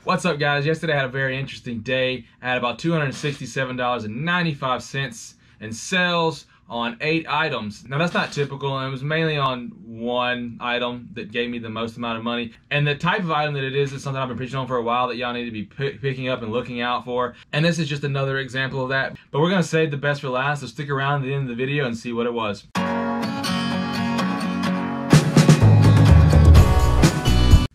What's up, guys? Yesterday I had a very interesting day. I had about $267.95 in sales on 8 items. Now that's not typical, and it was mainly on one item that gave me the most amount of money. And the type of item that it is something I've been preaching on for a while that y'all need to be picking up and looking out for. And this is just another example of that. But we're gonna save the best for last, so stick around at the end of the video and see what it was.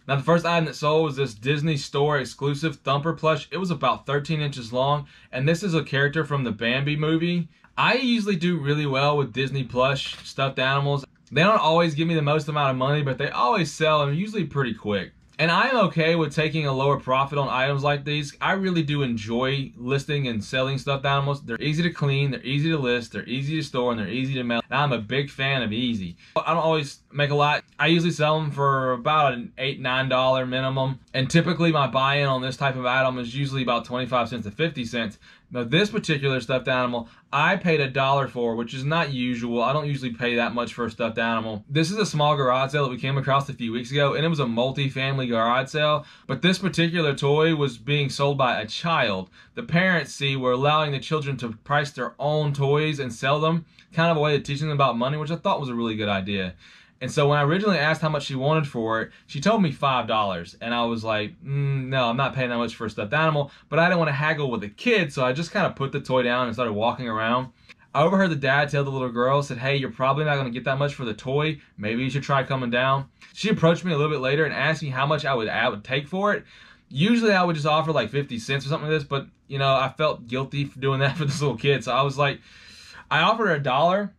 Now the first item that sold was this Disney Store exclusive Thumper plush. It was about 13 inches long, and this is a character from the Bambi movie. I usually do really well with Disney plush stuffed animals. They don't always give me the most amount of money, but they always sell and are usually pretty quick. And I am okay with taking a lower profit on items like these. I really do enjoy listing and selling stuffed animals. They're easy to clean, they're easy to list, they're easy to store, and they're easy to mail. And I'm a big fan of easy. I don't always make a lot. I usually sell them for about an $8, $9 minimum. And typically my buy-in on this type of item is usually about 25 cents to 50 cents. Now this particular stuffed animal, I paid $1 for, which is not usual. I don't usually pay that much for a stuffed animal. This is a small garage sale that we came across a few weeks ago, and it was a multi-family garage sale. But this particular toy was being sold by a child. The parents, were allowing the children to price their own toys and sell them, kind of a way of teaching them about money, which I thought was a really good idea. And so when I originally asked how much she wanted for it, she told me $5. And I was like, no, I'm not paying that much for a stuffed animal. But I didn't want to haggle with a kid, so I just kind of put the toy down and started walking around. I overheard the dad tell the little girl, said, hey, you're probably not going to get that much for the toy. Maybe you should try coming down. She approached me a little bit later and asked me how much I would take for it. Usually I would just offer like 50 cents or something like this, but you know, I felt guilty for doing that for this little kid. So I was like, I offered her $1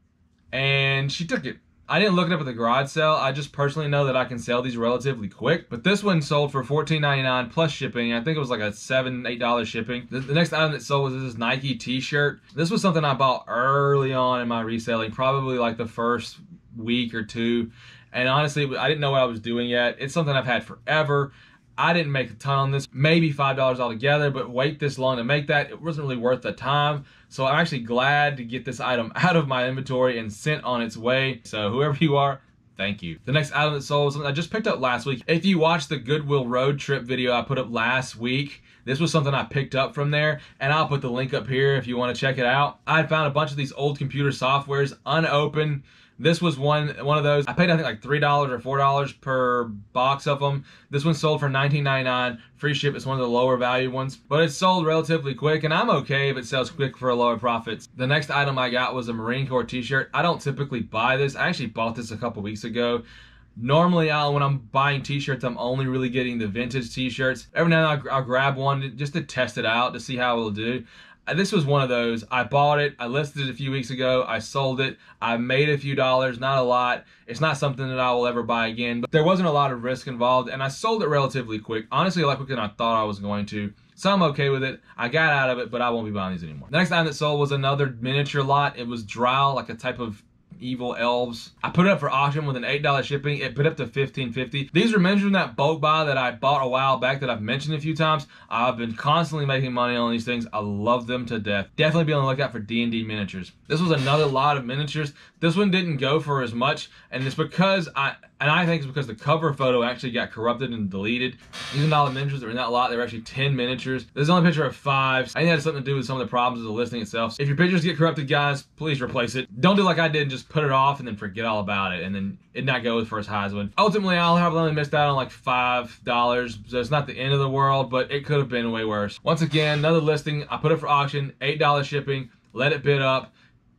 and she took it. I didn't look it up at the garage sale. I just personally know that I can sell these relatively quick. But this one sold for $14.99 plus shipping. I think it was like a $7, $8 shipping. The next item that sold was this Nike t-shirt. This was something I bought early on in my reselling, probably like the first week or two. And honestly, I didn't know what I was doing yet. It's something I've had forever. I didn't make a ton on this, maybe $5 altogether, but wait this long to make that, it wasn't really worth the time. So I'm actually glad to get this item out of my inventory and sent on its way. So whoever you are, thank you. The next item that sold was something I just picked up last week. If you watched the Goodwill road trip video I put up last week, this was something I picked up from there, and I'll put the link up here if you want to check it out. I found a bunch of these old computer softwares unopened. This was one of those. I paid I think like $3 or $4 per box of them. This one sold for $19.99. Free ship. It's one of the lower value ones, but it sold relatively quick, and I'm okay if it sells quick for a lower profits. The next item I got was a Marine Corps t-shirt. I don't typically buy this. I actually bought this a couple weeks ago. Normally, when I'm buying t-shirts, I'm only really getting the vintage t-shirts. Every now and then I'll grab one just to test it out to see how it'll do. This was one of those. I bought it, I listed it a few weeks ago, I sold it, I made a few dollars, not a lot. It's not something that I will ever buy again, but there wasn't a lot of risk involved, and I sold it relatively quick. Honestly, a lot quicker than I thought I was going to. So I'm okay with it. I got out of it, but I won't be buying these anymore. The next item that sold was another miniature lot. It was Drow, like a type of evil elves. I put it up for auction with an $8 shipping. It put up to $15.50. These were mentioned in that bulk buy that I bought a while back that I've mentioned a few times. I've been constantly making money on these things. I love them to death. Definitely be on the lookout for D&D miniatures. This was another lot of miniatures. This one didn't go for as much, and it's because I think it's because the cover photo actually got corrupted and deleted. These are not the miniatures that were in that lot. There were actually 10 miniatures. There's only a picture of 5. I think that has something to do with some of the problems of the listing itself. If your pictures get corrupted, guys, please replace it. Don't do like I did and just put it off and then forget all about it and then it not go for as high as one. Ultimately, I'll have only missed out on like $5, so it's not the end of the world, but it could have been way worse. Once again, another listing. I put it for auction, $8 shipping, let it bid up.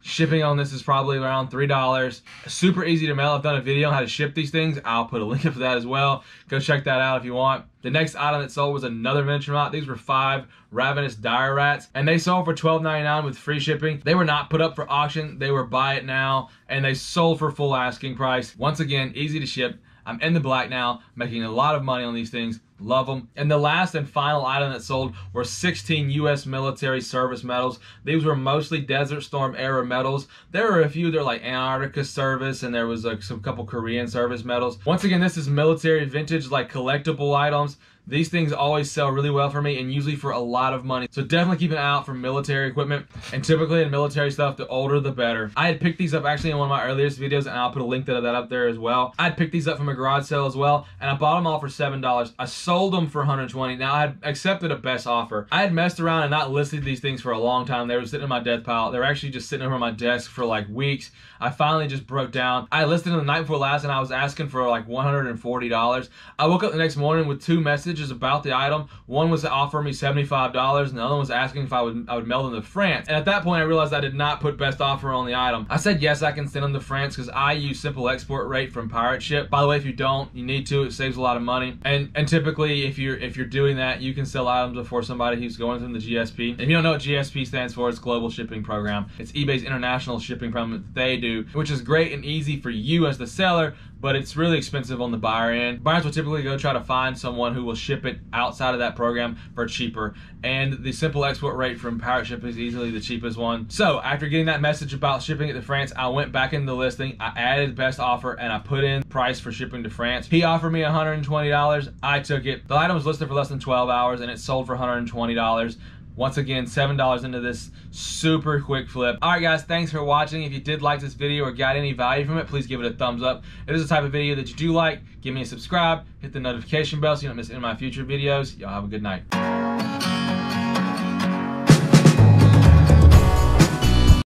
Shipping on this is probably around $3. Super easy to mail. I've done a video on how to ship these things. I'll put a link up for that as well. Go check that out if you want. The next item that sold was another miniature lot. These were 5 ravenous dire rats, and they sold for $12.99 with free shipping. They were not put up for auction. They were buy it now, and they sold for full asking price. Once again, easy to ship. I'm in the black now, making a lot of money on these things. Love them. And the last and final item that sold were 16 U.S. military service medals. These were mostly Desert Storm era medals. There were a few that were like Antarctica service, and there was some couple Korean service medals. Once again, this is military vintage, like collectible items. These things always sell really well for me and usually for a lot of money. So definitely keep an eye out for military equipment. And typically in military stuff, the older the better. I had picked these up actually in one of my earliest videos, and I'll put a link to that up there as well. I had picked these up from a garage sale as well, and I bought them all for $7. I sold sold them for 120. Now, I had accepted a best offer. I had messed around and not listed these things for a long time. They were sitting in my death pile. They were actually just sitting over my desk for like weeks. I finally just broke down. I listed them the night before last, and I was asking for like $140. I woke up the next morning with 2 messages about the item. One was to offer me $75, and the other one was asking if I would mail them to France. And at that point, I realized I did not put best offer on the item. I said yes, I can send them to France because I use simple export rate from Pirate Ship. By the way, if you don't, you need to. It saves a lot of money. And typically, if you're doing that, you can sell items before somebody who's going through the GSP. And if you don't know what GSP stands for, it's Global Shipping Program. It's eBay's international shipping program that they do, which is great and easy for you as the seller, but it's really expensive on the buyer end. Buyers will typically go try to find someone who will ship it outside of that program for cheaper, and the simple export rate from Pirate Ship is easily the cheapest one. So after getting that message about shipping it to France, I went back into the listing, I added best offer, and I put in price for shipping to France. He offered me $120. I took it. The item was listed for less than 12 hours, and it sold for $120. Once again, $7 into this super quick flip. All right, guys, thanks for watching. If you did like this video or got any value from it, please give it a thumbs up. If it is the type of video that you do like, give me a subscribe, hit the notification bell so you don't miss any of my future videos. Y'all have a good night.